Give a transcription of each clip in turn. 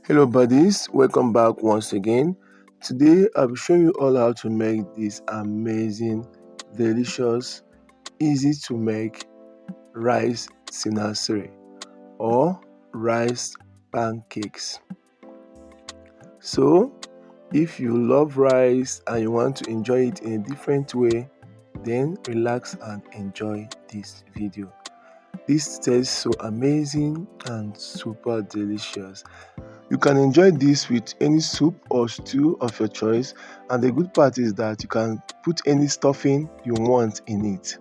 Hello buddies, welcome back once again. Today I'll be showing you all how to make this amazing, delicious, easy to make rice sinasir or rice pancakes. So if you love rice and you want to enjoy it in a different way, then relax and enjoy this video. This tastes so amazing and super delicious. You can enjoy this with any soup or stew of your choice, and the good part is that you can put any stuffing you want in it.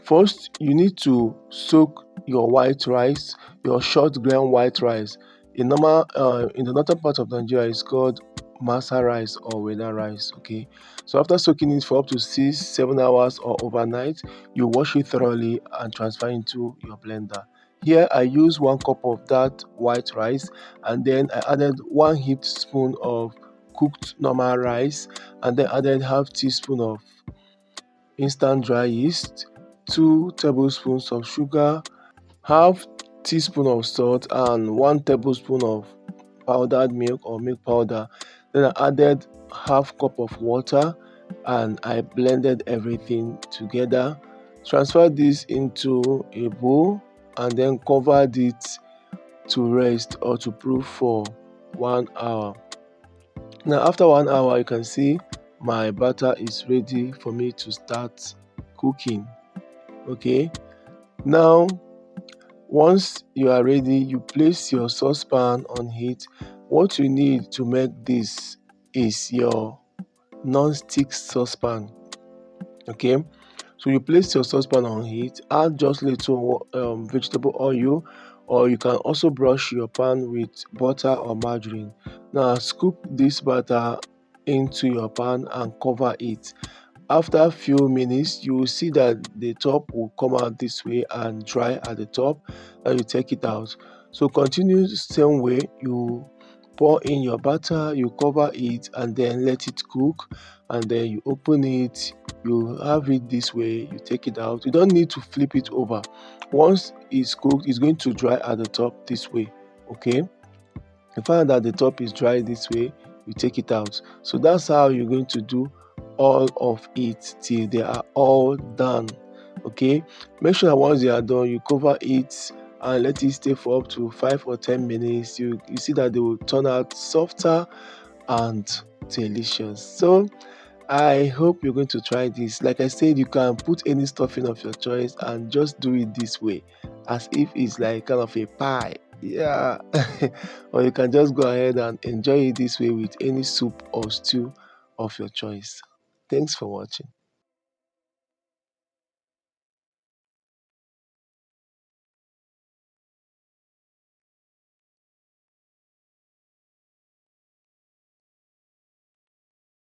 First, you need to soak your white rice, your short grain white rice. In the northern part of Nigeria, it's called masa rice or weda rice. Okay, so after soaking it for up to 6-7 hours or overnight, you wash it thoroughly and transfer into your blender. Here I use 1 cup of that white rice, and then I added 1 heaped spoon of cooked normal rice, and then added half teaspoon of instant dry yeast, 2 tablespoons of sugar, half teaspoon of salt, and 1 tablespoon of powdered milk or milk powder. Then I added half cup of water and I blended everything together. Transfer this into a bowl and then covered it to rest or to proof for 1 hour. Now after 1 hour, you can see my batter is ready for me to start cooking. Okay, now once you are ready, you place your saucepan on heat. What you need to make this is your non-stick saucepan. Okay, so you place your saucepan on heat, add just little vegetable oil, or you can also brush your pan with butter or margarine. Now scoop this butter into your pan and cover it. After a few minutes, you will see that the top will come out this way and dry at the top, and you take it out. So continue the same way. You pour in your batter, you cover it and then let it cook, and then you open it. You have it this way, you take it out. You don't need to flip it over. Once it's cooked, it's going to dry at the top this way. Okay, you find that the top is dry this way, you take it out. So that's how you're going to do all of it till they are all done. Okay, make sure that once they are done, you cover it and let it stay for up to 5 or 10 minutes. You see that they will turn out softer and delicious. So I hope you're going to try this. Like I said, you can put any stuffing of your choice and just do it this way, as if it's like kind of a pie. Yeah, or you can just go ahead and enjoy it this way with any soup or stew of your choice. Thanks for watching.